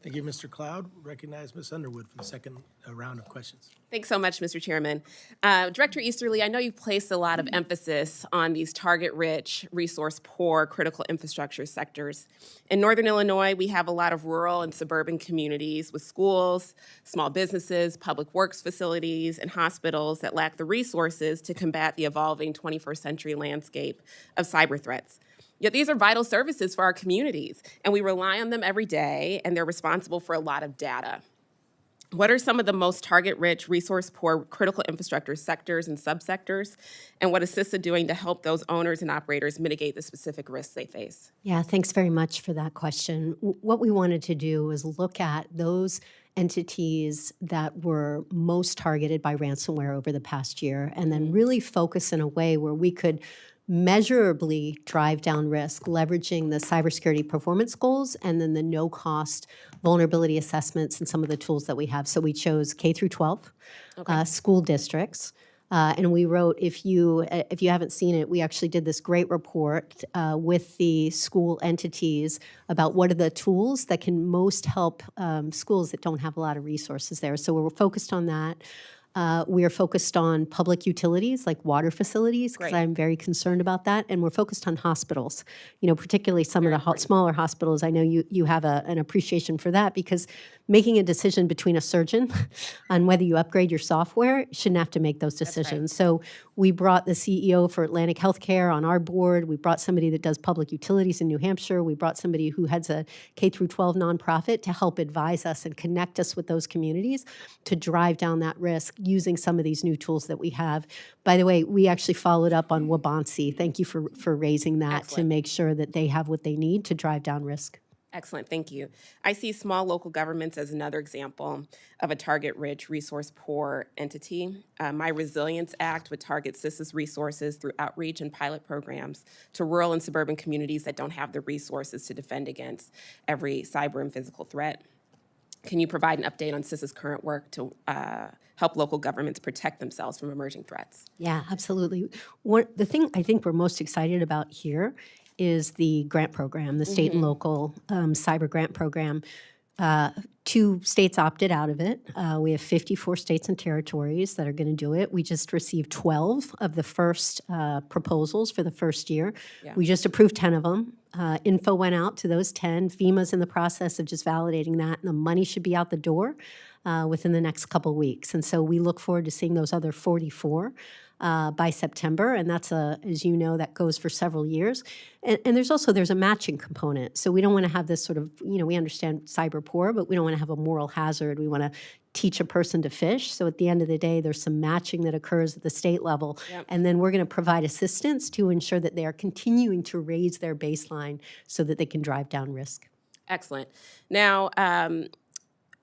Thank you, Mr. Cloud. Recognize Ms. Underwood for the second round of questions. Thanks so much, Mr. Chairman. Director Easterly, I know you've placed a lot of emphasis on these target-rich, resource-poor, critical infrastructure sectors. In Northern Illinois, we have a lot of rural and suburban communities with schools, small businesses, public works facilities, and hospitals that lack the resources to combat the evolving 21st century landscape of cyber threats. Yet these are vital services for our communities, and we rely on them every day, and they're responsible for a lot of data. What are some of the most target-rich, resource-poor critical infrastructure sectors and subsectors, and what is CISA doing to help those owners and operators mitigate the specific risks they face? Yeah, thanks very much for that question. What we wanted to do was look at those entities that were most targeted by ransomware over the past year, and then really focus in a way where we could measurably drive down risk, leveraging the cybersecurity performance goals and then the no-cost vulnerability assessments and some of the tools that we have. So we chose K through 12 school districts. And we wrote, if you haven't seen it, we actually did this great report with the school entities about what are the tools that can most help schools that don't have a lot of resources there. So we're focused on that. We are focused on public utilities like water facilities, because I'm very concerned about that. And we're focused on hospitals, particularly some of the smaller hospitals. I know you have an appreciation for that, because making a decision between a surgeon on whether you upgrade your software shouldn't have to make those decisions. So we brought the CEO for Atlantic Healthcare on our board. We brought somebody that does public utilities in New Hampshire. We brought somebody who heads a K through 12 nonprofit to help advise us and connect us with those communities to drive down that risk using some of these new tools that we have. By the way, we actually followed up on Wabansi. Thank you for raising that to make sure that they have what they need to drive down risk. Excellent, thank you. I see small local governments as another example of a target-rich, resource-poor entity. My Resilience Act would target CISA's resources through outreach and pilot programs to rural and suburban communities that don't have the resources to defend against every cyber and physical threat. Can you provide an update on CISA's current work to help local governments protect themselves from emerging threats? Yeah, absolutely. The thing I think we're most excited about here is the grant program, the state and local cyber grant program. 2 states opted out of it. We have 54 states and territories that are going to do it. We just received 12 of the first proposals for the first year. Yeah. We just approved 10 of them. Info went out to those 10. FEMA's in the process of just validating that, and the money should be out the door within the next couple weeks. And so we look forward to seeing those other 44 by September, and that's as you know, that goes for several years. And there's a matching component. So we don't want to have this sort of, we understand cyber poor, but we don't want to have a moral hazard. We want to teach a person to fish. So at the end of the day, there's some matching that occurs at the state level. Yep. And then we're going to provide assistance to ensure that they are continuing to raise their baseline so that they can drive down risk. Excellent. Now,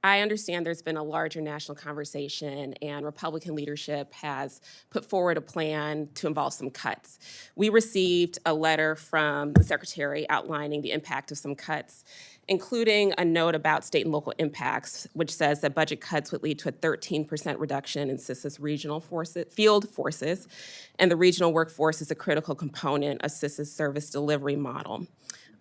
I understand there's been a larger national conversation, and Republican leadership has put forward a plan to involve some cuts. We received a letter from the Secretary outlining the impact of some cuts, including a note about state and local impacts, which says that budget cuts would lead to a 13% reduction in CISA's regional field forces, and the regional workforce is a critical component of CISA's service delivery model.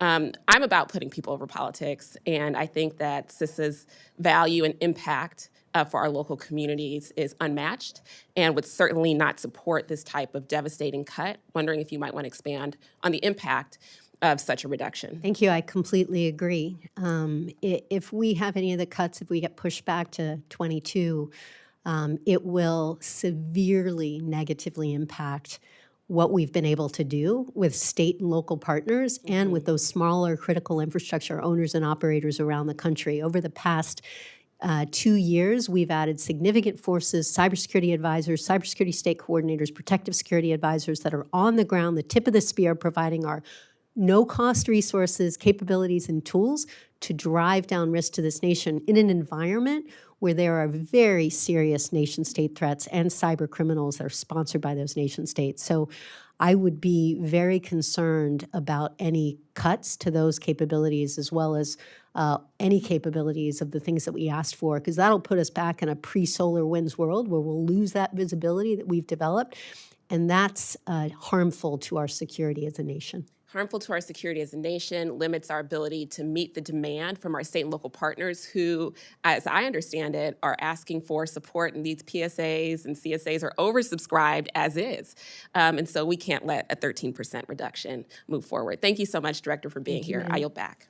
I'm about putting people over politics, and I think that CISA's value and impact for our local communities is unmatched and would certainly not support this type of devastating cut. Wondering if you might want to expand on the impact of such a reduction. Thank you. I completely agree. If we have any of the cuts, if we get pushed back to 22, it will severely negatively impact what we've been able to do with state and local partners and with those smaller critical infrastructure owners and operators around the country. Over the past 2 years, we've added significant forces, cybersecurity advisors, cybersecurity state coordinators, protective security advisors that are on the ground, the tip of the spear, providing our no-cost resources, capabilities, and tools to drive down risk to this nation in an environment where there are very serious nation-state threats and cyber criminals that are sponsored by those nation-states. So I would be very concerned about any cuts to those capabilities, as well as any capabilities of the things that we asked for, because that'll put us back in a pre-solar winds world where we'll lose that visibility that we've developed, and that's harmful to our security as a nation. harmful to our security as a nation, limits our ability to meet the demand from our state and local partners who, as I understand it, are asking for support, and these PSAs and CSAs are oversubscribed as is. And so we can't let a 13% reduction move forward. Thank you so much, Director, for being here. I yield back.